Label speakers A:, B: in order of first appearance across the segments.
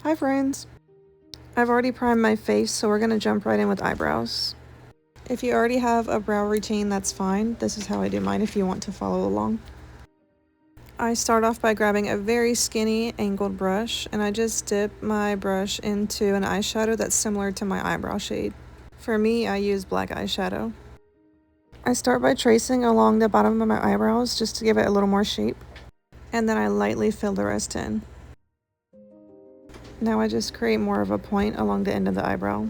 A: Hi friends! I've already primed my face, so we're going to jump right in with eyebrows. If you already have a brow routine, that's fine. This is how I do mine if you want to follow along. I start off by grabbing a very skinny angled brush, and I just dip my brush into an eyeshadow that's similar to my eyebrow shade. For me, I use black eyeshadow. I start by tracing along the bottom of my eyebrows just to give it a little more shape, and then I lightly fill the rest in. Now I just create more of a point along the end of the eyebrow.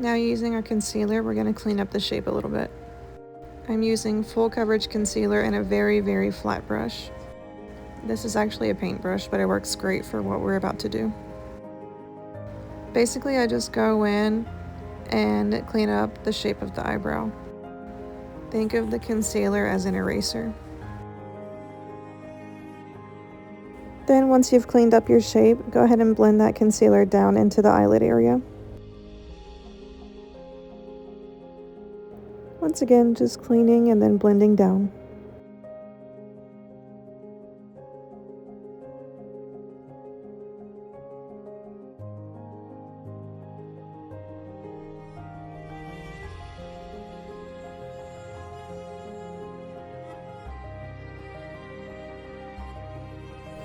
A: Now using our concealer, we're going to clean up the shape a little bit. I'm using full coverage concealer and a very flat brush. This is actually a paintbrush, but it works great for what we're about to do. Basically, I just go in and clean up the shape of the eyebrow. Think of the concealer as an eraser. Then once you've cleaned up your shape, go ahead and blend that concealer down into the eyelid area. Once again, just cleaning and then blending down.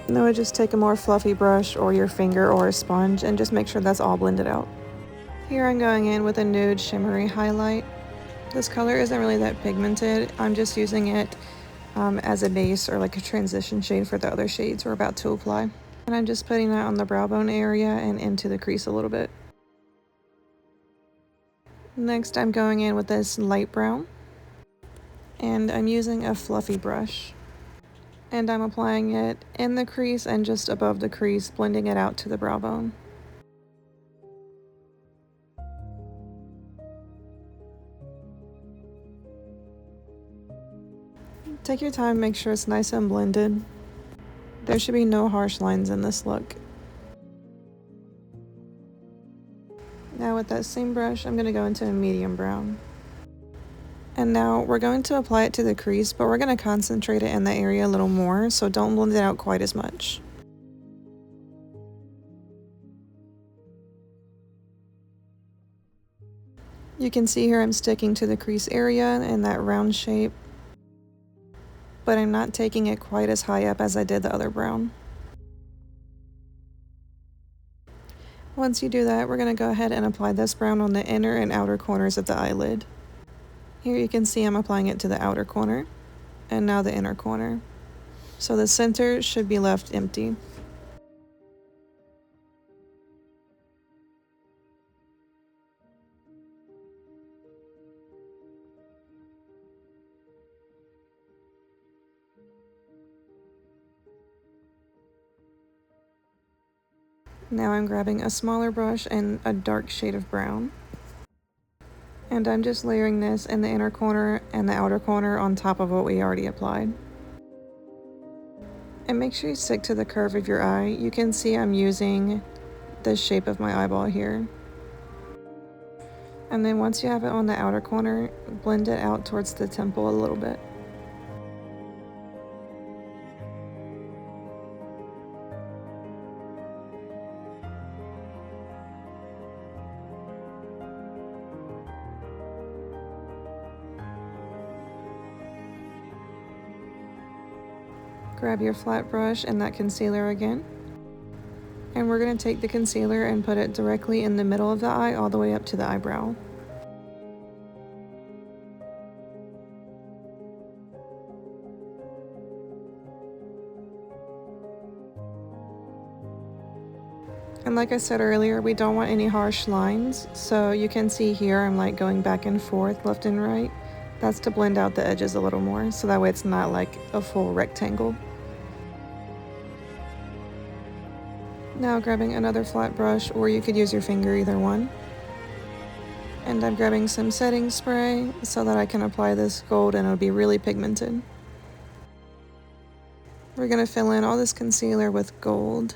A: Now I just take a more fluffy brush or your finger or a sponge and just make sure that's all blended out. Here I'm going in with a nude shimmery highlight. This color isn't really that pigmented. I'm just using it as a base or like a transition shade for the other shades we're about to apply. And I'm just putting that on the brow bone area and into the crease a little bit. Next I'm going in with this light brown. And I'm using a fluffy brush. And I'm applying it in the crease and just above the crease, blending it out to the brow bone. Take your time, make sure it's nice and blended. There should be no harsh lines in this look. Now with that same brush, I'm going to go into a medium brown. And now we're going to apply it to the crease, but we're going to concentrate it in the area a little more, so don't blend it out quite as much. You can see here I'm sticking to the crease area in that round shape, but I'm not taking it quite as high up as I did the other brown. Once you do that, we're going to go ahead and apply this brown on the inner and outer corners of the eyelid. Here you can see I'm applying it to the outer corner, and now the inner corner. So the center should be left empty. Now I'm grabbing a smaller brush and a dark shade of brown. And I'm just layering this in the inner corner and the outer corner on top of what we already applied. And make sure you stick to the curve of your eye. You can see I'm using the shape of my eyeball here. And then once you have it on the outer corner, blend it out towards the temple a little bit. Grab your flat brush and that concealer again. And we're going to take the concealer and put it directly in the middle of the eye all the way up to the eyebrow. And like I said earlier, we don't want any harsh lines, so you can see here I'm like going back and forth, left and right. That's to blend out the edges a little more, so that way it's not like a full rectangle. Now grabbing another flat brush, or you could use your finger, either one. And I'm grabbing some setting spray so that I can apply this gold and it'll be really pigmented. We're going to fill in all this concealer with gold.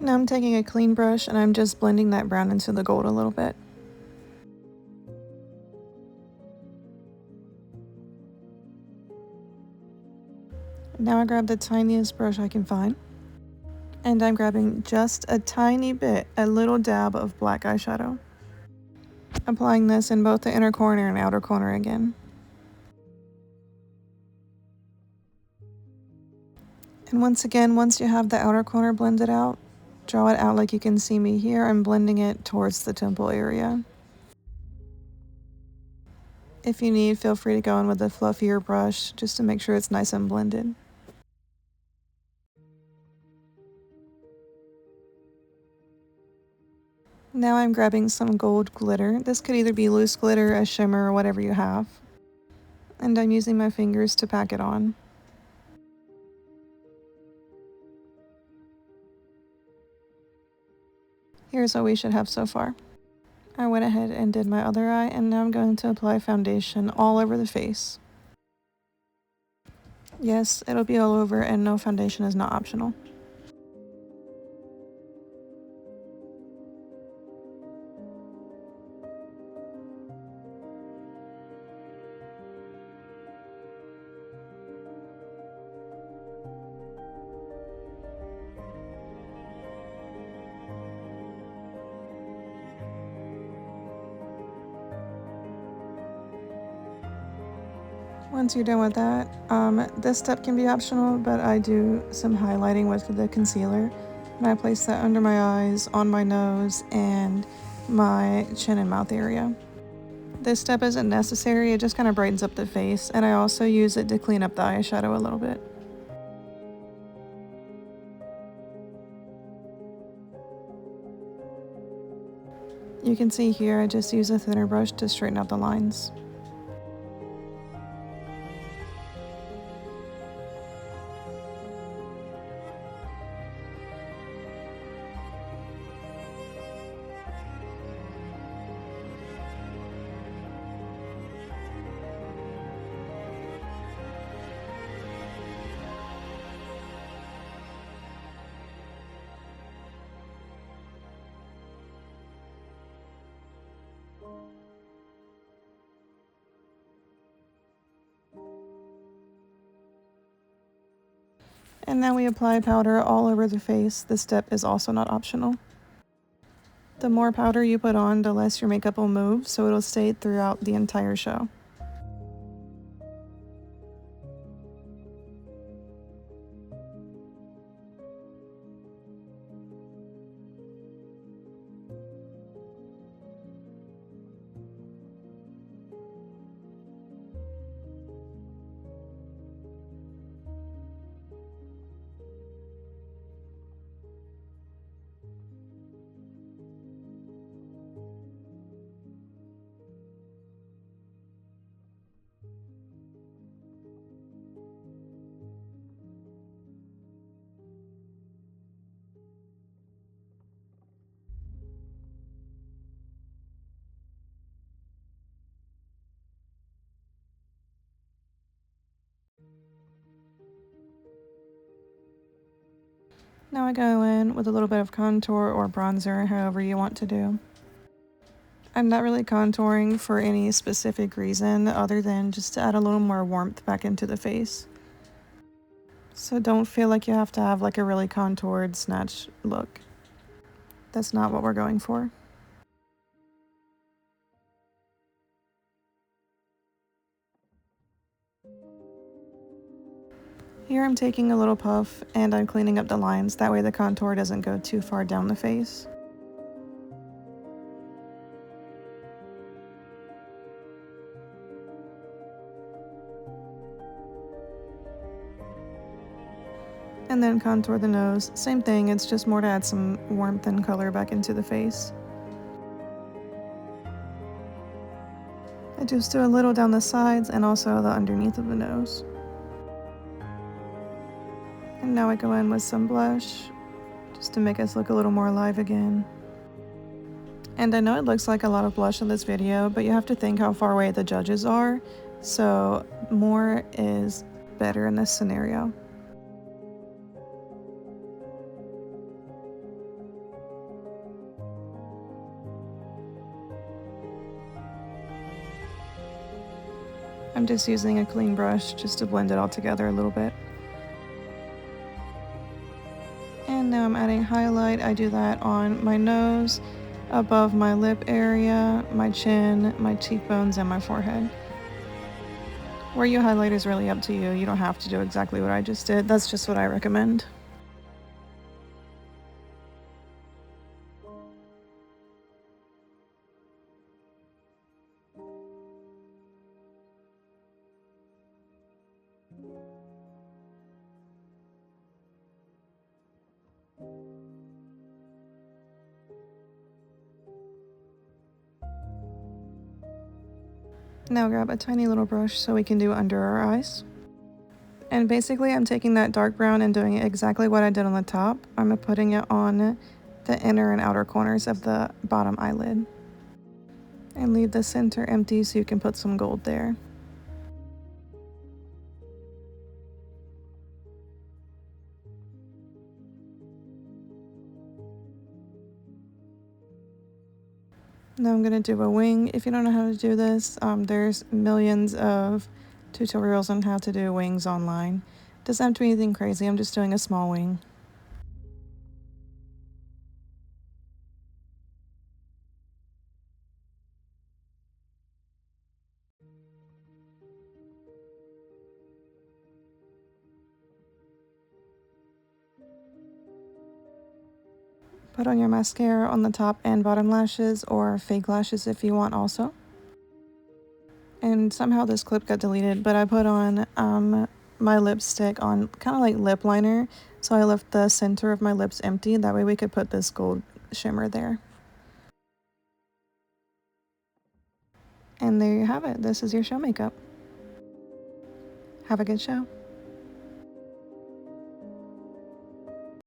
A: Now I'm taking a clean brush and I'm just blending that brown into the gold a little bit. Now I grab the tiniest brush I can find. And I'm grabbing just a tiny bit, a little dab of black eyeshadow. Applying this in both the inner corner and outer corner again. And once again, once you have the outer corner blended out, draw it out like you can see me here. I'm blending it towards the temple area. If you need, feel free to go in with a fluffier brush just to make sure it's nice and blended. Now I'm grabbing some gold glitter. This could either be loose glitter, a shimmer, or whatever you have. And I'm using my fingers to pack it on. Here's what we should have so far. I went ahead and did my other eye, and now I'm going to apply foundation all over the face. Yes, it'll be all over, and no, foundation is not optional. Once you're done with that, this step can be optional, but I do some highlighting with the concealer. And I place that under my eyes, on my nose, and my chin and mouth area. This step isn't necessary, it just kind of brightens up the face, and I also use it to clean up the eyeshadow a little bit. You can see here I just use a thinner brush to straighten out the lines. And now we apply powder all over the face. This step is also not optional. The more powder you put on, the less your makeup will move, so it'll stay throughout the entire show. Now I go in with a little bit of contour or bronzer, however you want to do. I'm not really contouring for any specific reason other than just to add a little more warmth back into the face. So don't feel like you have to have like a really contoured snatch look. That's not what we're going for. Here I'm taking a little puff and I'm cleaning up the lines, that way the contour doesn't go too far down the face. And then contour the nose. Same thing, it's just more to add some warmth and color back into the face. I just do a little down the sides and also the underneath of the nose. And now I go in with some blush, just to make us look a little more alive again. And I know it looks like a lot of blush in this video, but you have to think how far away the judges are, so more is better in this scenario. I'm just using a clean brush just to blend it all together a little bit. And now I'm adding highlight. I do that on my nose, above my lip area, my chin, my cheekbones, and my forehead. Where you highlight is really up to you. You don't have to do exactly what I just did. That's just what I recommend. Now grab a tiny little brush so we can do under our eyes. And basically I'm taking that dark brown and doing exactly what I did on the top. I'm putting it on the inner and outer corners of the bottom eyelid. And leave the center empty so you can put some gold there. Now I'm going to do a wing. If you don't know how to do this, there's millions of tutorials on how to do wings online. Doesn't have to be anything crazy, I'm just doing a small wing. Put on your mascara on the top and bottom lashes, or fake lashes if you want also. And somehow this clip got deleted, but I put on my lipstick on kind of like lip liner, so I left the center of my lips empty. That way we could put this gold shimmer there. And there you have it. This is your show makeup. Have a good show.